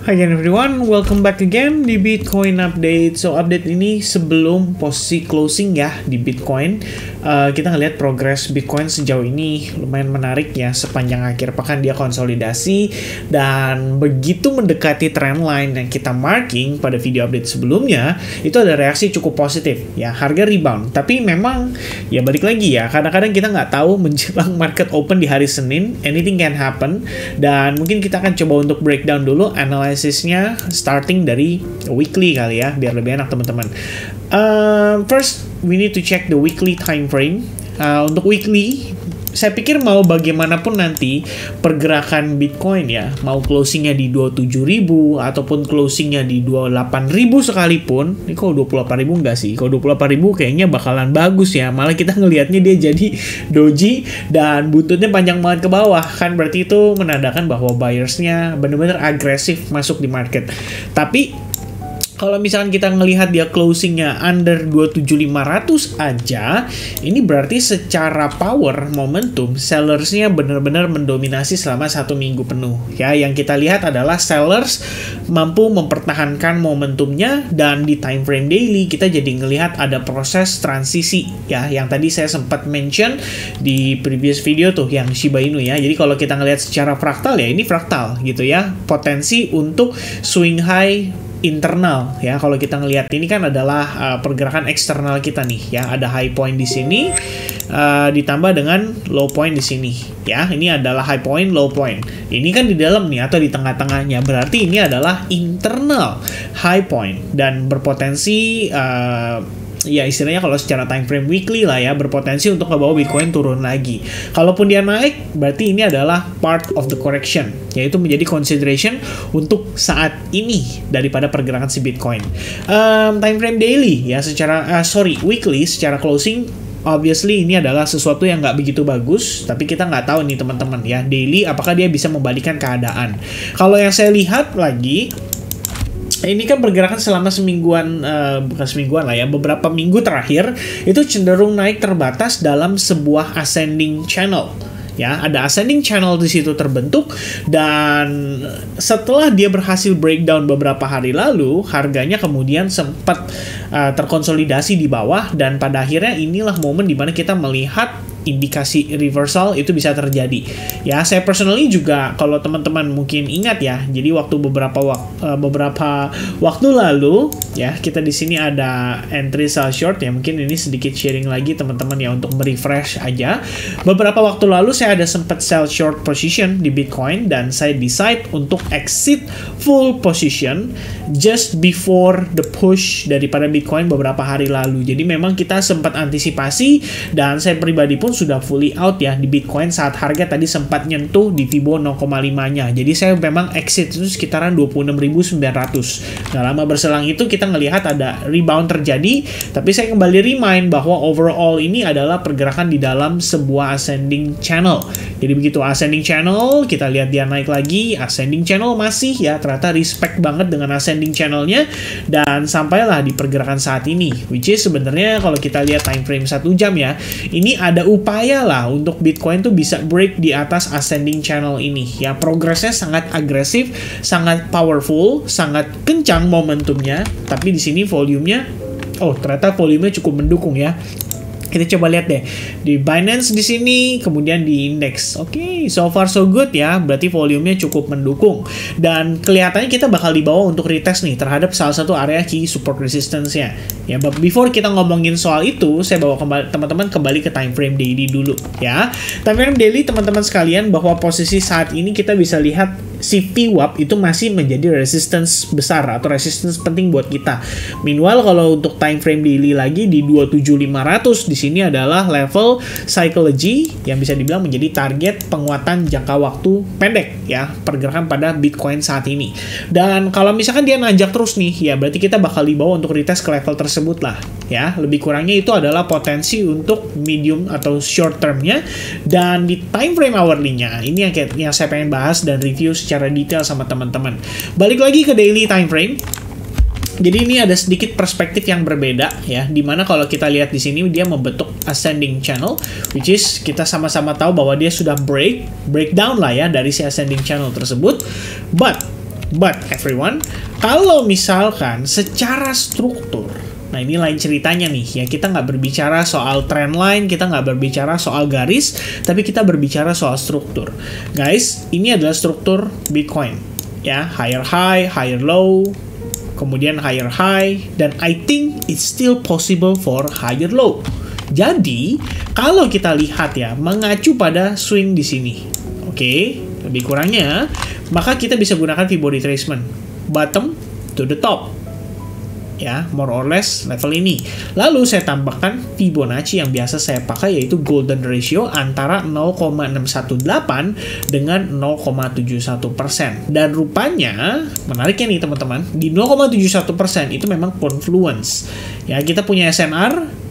Hi again everyone, welcome back again di Bitcoin Update. So update ini sebelum posisi closing ya di Bitcoin, kita ngelihat progres Bitcoin sejauh ini lumayan menarik ya. Sepanjang akhir pekan dia konsolidasi dan begitu mendekati trendline yang kita marking pada video update sebelumnya, itu ada reaksi cukup positif ya, harga rebound. Tapi memang ya balik lagi ya, kadang-kadang kita nggak tahu menjelang market open di hari Senin, anything can happen. Dan mungkin kita akan coba untuk breakdown dulu analisisnya starting dari weekly kali ya, biar lebih enak teman-teman. First, we need to check the weekly time frame. Untuk weekly, saya pikir mau bagaimanapun nanti pergerakan Bitcoin ya, mau closingnya di 27.000 ataupun closingnya di 28.000 sekalipun, ini kalau 28.000 enggak sih, kalau 28.000 kayaknya bakalan bagus ya, malah kita ngelihatnya dia jadi doji dan buntutnya panjang banget ke bawah, kan berarti itu menandakan bahwa buyersnya benar-benar agresif masuk di market. Tapi kalau misalkan kita ngelihat dia closingnya under 27.500 aja, ini berarti secara power momentum sellersnya benar-benar mendominasi selama 1 minggu penuh ya. Yang kita lihat adalah sellers mampu mempertahankan momentumnya, dan di time frame daily kita jadi ngelihat ada proses transisi ya, yang tadi saya sempat mention di previous video tuh yang Shiba Inu ya. Jadi kalau kita ngelihat secara fraktal ya, ini fraktal gitu ya, potensi untuk swing high internal ya. Kalau kita ngelihat ini kan adalah pergerakan eksternal kita nih ya, ada high point di sini ditambah dengan low point di sini ya. Ini adalah high point, low point. Ini kan di dalam nih atau di tengah-tengahnya, berarti ini adalah internal high point dan berpotensi ya istilahnya kalau secara time frame weekly lah ya, berpotensi untuk ngebawa Bitcoin turun lagi. Kalaupun dia naik, berarti ini adalah part of the correction, yaitu menjadi consideration untuk saat ini daripada pergerakan si Bitcoin. Time frame daily ya, weekly secara closing, obviously ini adalah sesuatu yang nggak begitu bagus, tapi kita nggak tahu nih teman-teman ya, daily apakah dia bisa membalikan keadaan. Kalau yang saya lihat lagi, ini kan pergerakan selama semingguan, bukan semingguan lah ya, beberapa minggu terakhir itu cenderung naik terbatas dalam sebuah ascending channel. Ya, ada ascending channel di situ terbentuk, dan setelah dia berhasil breakdown beberapa hari lalu, harganya kemudian sempat terkonsolidasi di bawah, dan pada akhirnya inilah momen dimana kita melihat indikasi reversal itu bisa terjadi. Ya, saya personally juga, kalau teman-teman mungkin ingat ya, jadi waktu beberapa waktu lalu ya, kita di sini ada entry sell short ya, mungkin ini sedikit sharing lagi teman-teman ya untuk merefresh aja. Beberapa waktu lalu saya ada sempat sell short position di Bitcoin, dan saya decide untuk exit full position just before the push daripada Bitcoin beberapa hari lalu. Jadi memang kita sempat antisipasi, dan saya pribadi pun sudah fully out ya di Bitcoin saat harga tadi sempat nyentuh di Fibo 0,5-nya. Jadi saya memang exit itu sekitaran 26.900. Nah, lama berselang itu kita ngelihat ada rebound terjadi, tapi saya kembali remind bahwa overall ini adalah pergerakan di dalam sebuah ascending channel. Jadi begitu ascending channel, kita lihat dia naik lagi, ascending channel masih ya, ternyata respect banget dengan ascending channelnya, dan sampailah di pergerakan saat ini, which is sebenarnya kalau kita lihat time frame 1 jam ya, ini ada upaya lah untuk Bitcoin tuh bisa break di atas ascending channel ini ya. Progresnya sangat agresif, sangat powerful, sangat kencang momentumnya, tapi di sini volumenya, ternyata volumenya cukup mendukung ya. Kita coba lihat deh di Binance di sini, kemudian di indeks. Oke, so far so good ya. Berarti volumenya cukup mendukung, dan kelihatannya kita bakal dibawa untuk retest nih terhadap salah satu area key support resistance-nya. Ya, but before kita ngomongin soal itu, saya bawa teman-teman kembali ke time frame daily dulu ya. Time frame daily teman-teman sekalian, bahwa posisi saat ini kita bisa lihat si VWAP itu masih menjadi resistance besar atau resistance penting buat kita. Meanwhile kalau untuk time frame daily lagi di 27.500, di sini adalah level psychology yang bisa dibilang menjadi target penguatan jangka waktu pendek ya, pergerakan pada Bitcoin saat ini. Dan kalau misalkan dia nanjak terus nih ya, berarti kita bakal dibawa untuk retest ke level tersebut lah ya. Lebih kurangnya itu adalah potensi untuk medium atau short termnya. Dan di time frame hourly-nya ini yang saya pengen bahas dan review secara detail sama teman-teman. Balik lagi ke daily time frame. Jadi ini ada sedikit perspektif yang berbeda ya, dimana kalau kita lihat di sini dia membentuk ascending channel, which is kita sama-sama tahu bahwa dia sudah breakdown lah ya dari si ascending channel tersebut. But But everyone, kalau misalkan secara struktur, nah ini lain ceritanya nih ya, kita nggak berbicara soal trend line, kita nggak berbicara soal garis, tapi kita berbicara soal struktur. Guys, ini adalah struktur Bitcoin ya, higher high, higher low, kemudian higher high, dan I think it's still possible for higher low. Jadi, kalau kita lihat ya, mengacu pada swing di sini, oke, lebih kurangnya, maka kita bisa gunakan Fibonacci retracement, bottom to the top. Ya, more or less level ini. Lalu saya tambahkan Fibonacci yang biasa saya pakai, yaitu golden ratio antara 0,618 dengan 0,71%. Dan rupanya, menariknya nih teman-teman, di 0,71% itu memang confluence. Ya, kita punya SNR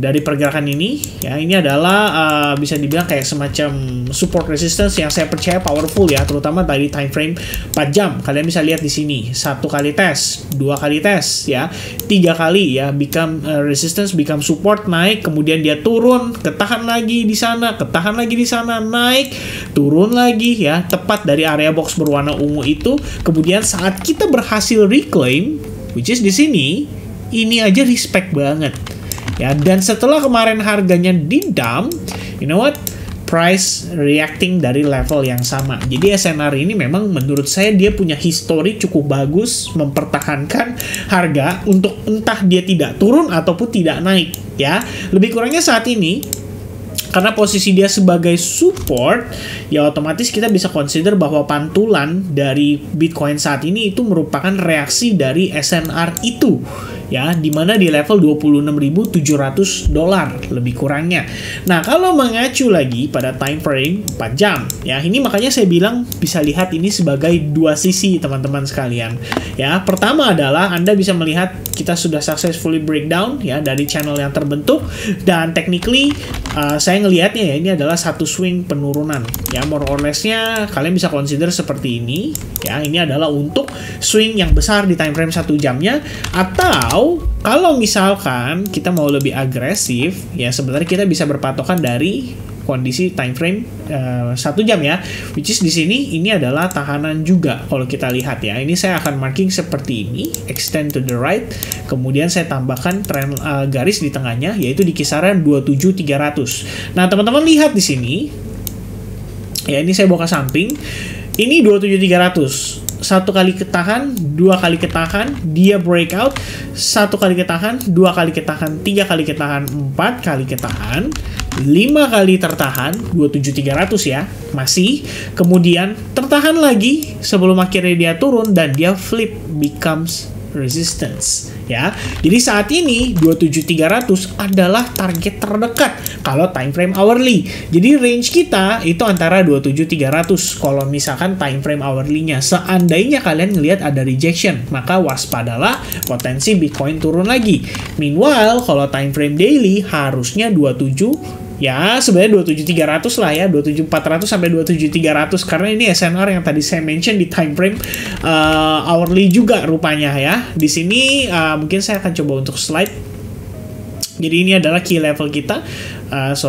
dari pergerakan ini, ya, ini adalah bisa dibilang kayak semacam support resistance yang saya percaya powerful ya, terutama dari time frame 4 jam. Kalian bisa lihat di sini, 1 kali tes, 2 kali tes, ya, 3 kali ya, become resistance, become support, naik, kemudian dia turun, ketahan lagi di sana, ketahan lagi di sana, naik, turun lagi ya, tepat dari area box berwarna ungu itu. Kemudian saat kita berhasil reclaim, which is di sini, ini aja respect banget. Ya, dan setelah kemarin harganya di dump, you know what? Price reacting dari level yang sama. Jadi SNR ini memang menurut saya dia punya histori cukup bagus mempertahankan harga untuk entah dia tidak turun ataupun tidak naik ya. Lebih kurangnya saat ini karena posisi dia sebagai support, ya otomatis kita bisa consider bahwa pantulan dari Bitcoin saat ini itu merupakan reaksi dari SNR itu. Ya, dimana di level $26.700 lebih kurangnya. Nah, kalau mengacu lagi pada time frame 4 jam, ya ini makanya saya bilang bisa lihat ini sebagai dua sisi teman-teman sekalian. Ya, pertama adalah Anda bisa melihat kita sudah successfully breakdown ya dari channel yang terbentuk, dan technically saya ngelihatnya ya ini adalah satu swing penurunan. Ya, more or less-nya kalian bisa consider seperti ini. Ya, ini adalah untuk swing yang besar di time frame 1 jamnya, atau kalau misalkan kita mau lebih agresif, ya sebenarnya kita bisa berpatokan dari kondisi time frame 1 jam ya, which is di sini ini adalah tahanan juga kalau kita lihat ya. Ini saya akan marking seperti ini, extend to the right, kemudian saya tambahkan trend garis di tengahnya, yaitu di kisaran 27.300. Nah teman-teman lihat di sini, ya ini saya bawa ke samping, ini 27.300. 1 kali ketahan, 2 kali ketahan, dia breakout, 1 kali ketahan, 2 kali ketahan, 3 kali ketahan, 4 kali ketahan, 5 kali tertahan, 27.300 ya, masih, kemudian tertahan lagi sebelum akhirnya dia turun dan dia flip becomes resistance ya. Jadi saat ini 27.300 adalah target terdekat kalau time frame hourly. Jadi range kita itu antara 27.300 kalau misalkan time frame hourly-nya. Seandainya kalian ngelihat ada rejection, maka waspadalah potensi Bitcoin turun lagi. Meanwhile, kalau time frame daily harusnya 27, ya sebenarnya 27.300 lah ya, 27.400 sampai 27.300, karena ini SNR yang tadi saya mention di time frame hourly juga rupanya ya. Di sini mungkin saya akan coba untuk slide. Jadi ini adalah key level kita,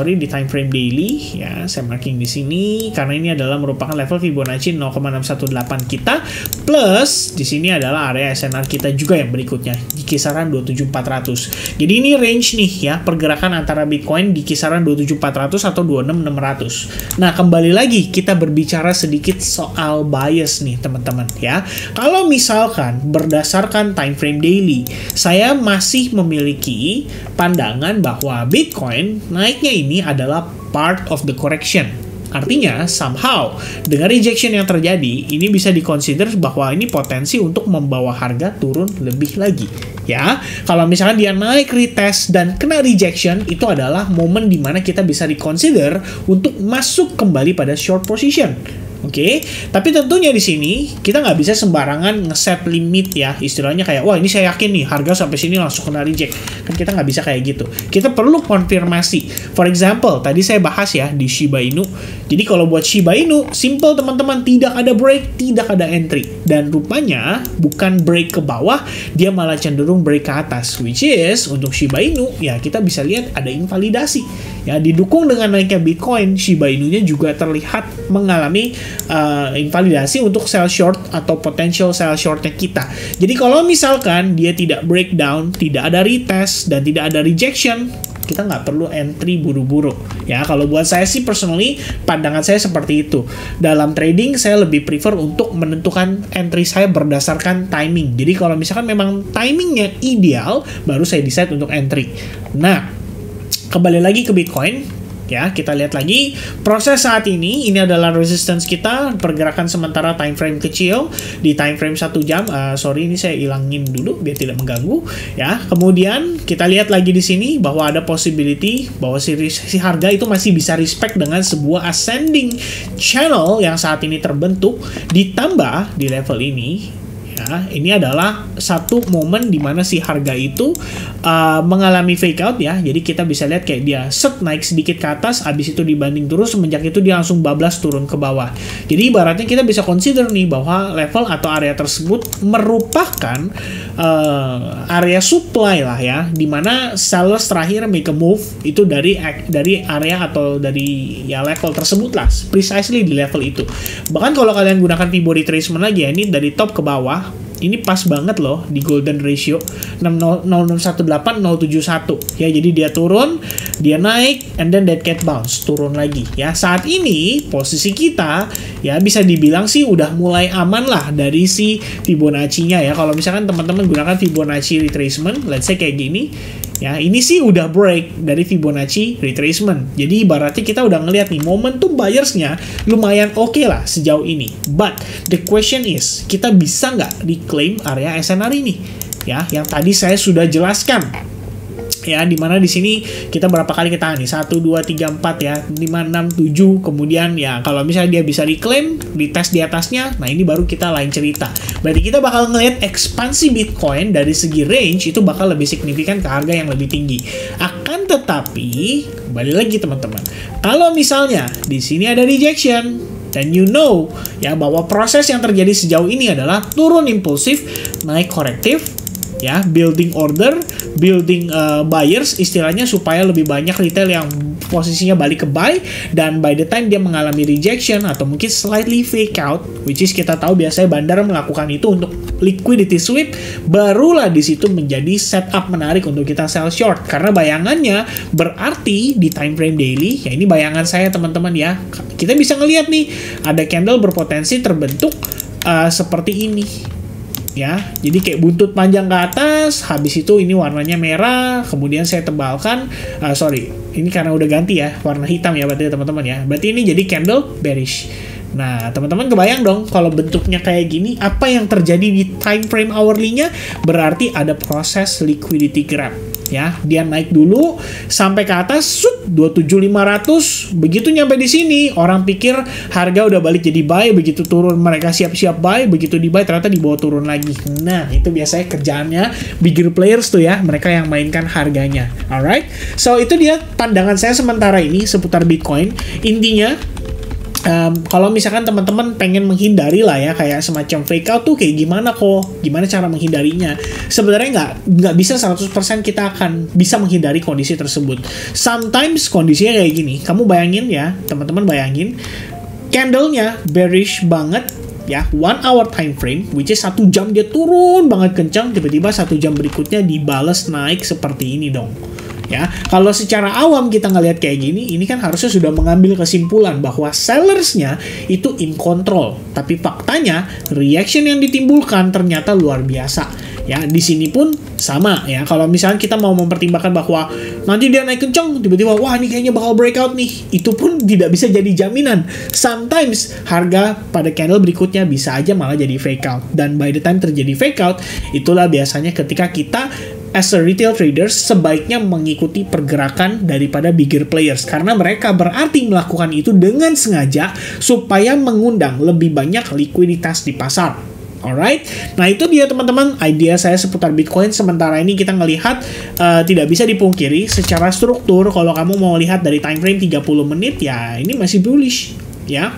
di time frame daily ya, saya marking di sini karena ini adalah merupakan level Fibonacci 0,618 kita, plus di sini adalah area SNR kita juga yang berikutnya di kisaran 27.400. Jadi ini range nih ya, pergerakan antara Bitcoin di kisaran 27.400 atau 26.600. Nah, kembali lagi kita berbicara sedikit soal bias nih teman-teman ya. Kalau misalkan berdasarkan time frame daily, saya masih memiliki pandangan bahwa Bitcoin naiknya ini adalah part of the correction. Artinya, somehow, dengan rejection yang terjadi, ini bisa dikonsider bahwa ini potensi untuk membawa harga turun lebih lagi. Ya, kalau misalkan dia naik retest dan kena rejection, itu adalah momen dimana kita bisa dikonsider untuk masuk kembali pada short position. Oke, tapi tentunya di sini kita nggak bisa sembarangan ngeset limit ya, istilahnya kayak wah ini saya yakin nih harga sampai sini langsung kena reject, kan kita nggak bisa kayak gitu. Kita perlu konfirmasi. For example, tadi saya bahas ya di Shiba Inu. Jadi kalau buat Shiba Inu, simple teman-teman, tidak ada break, tidak ada entry, dan rupanya bukan break ke bawah, dia malah cenderung break ke atas, which is untuk Shiba Inu ya kita bisa lihat ada invalidasi ya, didukung dengan naiknya Bitcoin, Shiba Inu-nya juga terlihat mengalami invalidasi untuk sell short atau potential sell shortnya kita. Jadi kalau misalkan dia tidak breakdown, tidak ada retest, dan tidak ada rejection, kita nggak perlu entry buru-buru ya. Kalau buat saya sih personally, pandangan saya seperti itu. Dalam trading saya lebih prefer untuk menentukan entry saya berdasarkan timing. Jadi kalau misalkan memang timingnya ideal, baru saya decide untuk entry. Nah, kembali lagi ke Bitcoin. Ya, kita lihat lagi proses saat ini adalah resistance kita, pergerakan sementara time frame kecil di time frame 1 jam. Sorry, ini saya ilangin dulu biar tidak mengganggu ya. Kemudian kita lihat lagi di sini bahwa ada possibility bahwa si harga itu masih bisa respect dengan sebuah ascending channel yang saat ini terbentuk, ditambah di level ini. Ya, ini adalah satu momen di mana si harga itu mengalami fake out ya. Jadi kita bisa lihat kayak dia naik sedikit ke atas, habis itu dibanding terus, semenjak itu dia langsung bablas turun ke bawah. Jadi ibaratnya kita bisa consider nih bahwa level atau area tersebut merupakan area supply lah ya, di mana sellers terakhir make a move itu dari area atau dari ya level tersebut lah, precisely di level itu. Bahkan kalau kalian gunakan Fibo retracement lagi ya, ini dari top ke bawah, ini pas banget loh di golden ratio 0,018,071 ya. Jadi dia turun, dia naik, and then that cat bounce, turun lagi ya. Saat ini posisi kita ya bisa dibilang sih udah mulai aman lah dari si Fibonacci-nya ya. Kalau misalkan teman-teman gunakan Fibonacci retracement, let's say kayak gini ya, ini sih udah break dari Fibonacci retracement. Jadi ibaratnya kita udah ngeliat nih momentum buyersnya lumayan oke lah sejauh ini. But the question is, kita bisa nggak diklaim area SNR ini? Ya, yang tadi saya sudah jelaskan. Ya, dimana di sini kita berapa kali kita nih 1, 2, 3, 4 ya, 5, 6, 7, kemudian ya kalau misalnya dia bisa diklaim, dites di atasnya, nah ini baru kita lain cerita. Berarti kita bakal ngelihat ekspansi Bitcoin dari segi range itu bakal lebih signifikan ke harga yang lebih tinggi. Akan tetapi, kembali lagi teman-teman, kalau misalnya di sini ada rejection, dan you know ya bahwa proses yang terjadi sejauh ini adalah turun impulsif, naik korektif, ya, building order, building buyers istilahnya, supaya lebih banyak retail yang posisinya balik ke buy, dan by the time dia mengalami rejection atau mungkin slightly fake out, which is kita tahu biasanya bandar melakukan itu untuk liquidity sweep, barulah di situ menjadi setup menarik untuk kita sell short. Karena bayangannya berarti di time frame daily, ya ini bayangan saya teman-teman ya, kita bisa ngelihat nih ada candle berpotensi terbentuk seperti ini. Ya, jadi kayak buntut panjang ke atas, habis itu ini warnanya merah, kemudian saya tebalkan, sorry, ini karena udah ganti ya, warna hitam ya berarti teman-teman ya, berarti ini jadi candle bearish. Nah, teman-teman kebayang dong kalau bentuknya kayak gini, apa yang terjadi di time frame hourly-nya? Berarti ada proses liquidity grab. Ya, dia naik dulu sampai ke atas 27.500. Begitu nyampe di sini, orang pikir harga udah balik jadi buy, begitu turun mereka siap-siap buy, begitu di buy ternyata dibawa turun lagi. Nah, itu biasanya kerjaannya bigger players tuh ya, mereka yang mainkan harganya. Alright, so itu dia pandangan saya sementara ini seputar Bitcoin. Intinya, kalau misalkan teman-teman pengen menghindari lah ya, kayak semacam fake out tuh kayak gimana gimana cara menghindarinya, sebenarnya nggak bisa 100% kita akan bisa menghindari kondisi tersebut. Sometimes kondisinya kayak gini, kamu bayangin ya teman-teman, bayangin candlenya bearish banget ya, 1 hour time frame, which is 1 jam dia turun banget kencang, tiba-tiba 1 jam berikutnya dibales naik seperti ini dong. Ya, kalau secara awam kita ngelihat kayak gini, ini kan harusnya sudah mengambil kesimpulan bahwa sellersnya itu in control. Tapi faktanya, reaction yang ditimbulkan ternyata luar biasa. Ya, di sini pun sama ya. Kalau misalnya kita mau mempertimbangkan bahwa nanti dia naik kencang, tiba-tiba wah ini kayaknya bakal breakout nih, itu pun tidak bisa jadi jaminan. Sometimes harga pada candle berikutnya bisa aja malah jadi fake out. Dan by the time terjadi fake out, itulah biasanya ketika kita as a retail traders sebaiknya mengikuti pergerakan daripada bigger players, karena mereka berarti melakukan itu dengan sengaja supaya mengundang lebih banyak likuiditas di pasar. Alright, nah itu dia teman-teman idea saya seputar Bitcoin. Sementara ini kita ngelihat tidak bisa dipungkiri secara struktur, kalau kamu mau lihat dari time frame 30 menit ya ini masih bullish ya.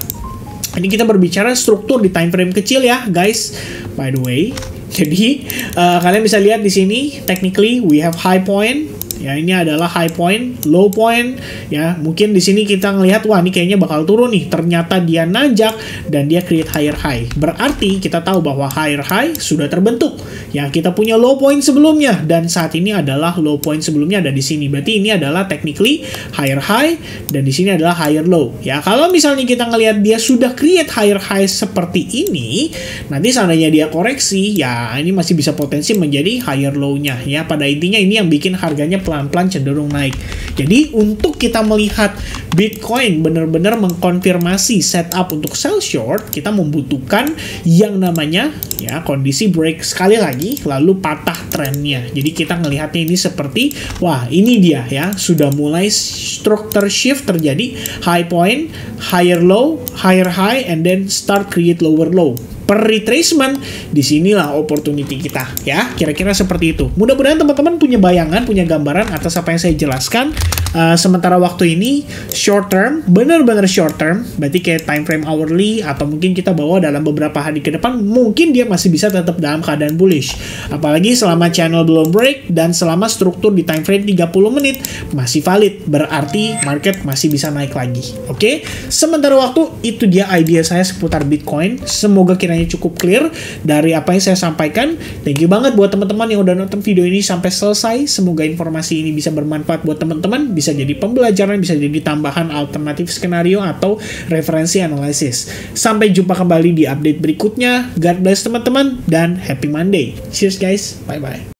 Ini kita berbicara struktur di time frame kecil ya guys, by the way. Jadi kalian bisa lihat di sini technically we have high point ya ini adalah high point, low point, ya mungkin di sini kita ngelihat wah ini kayaknya bakal turun nih, ternyata dia nanjak dan dia create higher high. Berarti kita tahu bahwa higher high sudah terbentuk. Ya kita punya low point sebelumnya dan saat ini adalah low point sebelumnya ada di sini. Berarti ini adalah technically higher high dan di sini adalah higher low. Ya kalau misalnya kita ngelihat dia sudah create higher high seperti ini, nanti seandainya dia koreksi, ya ini masih bisa potensi menjadi higher low-nya. Ya pada intinya ini yang bikin harganya pelan-pelan cenderung naik. Jadi untuk kita melihat Bitcoin benar-benar mengkonfirmasi setup untuk sell short, kita membutuhkan yang namanya ya kondisi break sekali lagi lalu patah trennya. Jadi kita ngelihatnya ini seperti wah ini dia ya sudah mulai structure shift terjadi, high point, higher low, higher high, and then start create lower low. Per retracement, disinilah opportunity kita ya, kira-kira seperti itu. Mudah-mudahan teman-teman punya bayangan, punya gambaran atas apa yang saya jelaskan. Sementara waktu ini short term, benar-benar short term, berarti kayak time frame hourly atau mungkin kita bawa dalam beberapa hari ke depan, mungkin dia masih bisa tetap dalam keadaan bullish. Apalagi selama channel belum break dan selama struktur di time frame 30 menit masih valid, berarti market masih bisa naik lagi. Oke? Sementara waktu itu dia idea saya seputar Bitcoin. Semoga kiranya cukup clear dari apa yang saya sampaikan. Thank you banget buat teman-teman yang udah nonton video ini sampai selesai. Semoga informasi ini bisa bermanfaat buat teman-teman, bisa jadi pembelajaran, bisa jadi tambahan alternatif skenario atau referensi analisis. Sampai jumpa kembali di update berikutnya. God bless teman-teman dan happy Monday. Cheers guys. Bye-bye.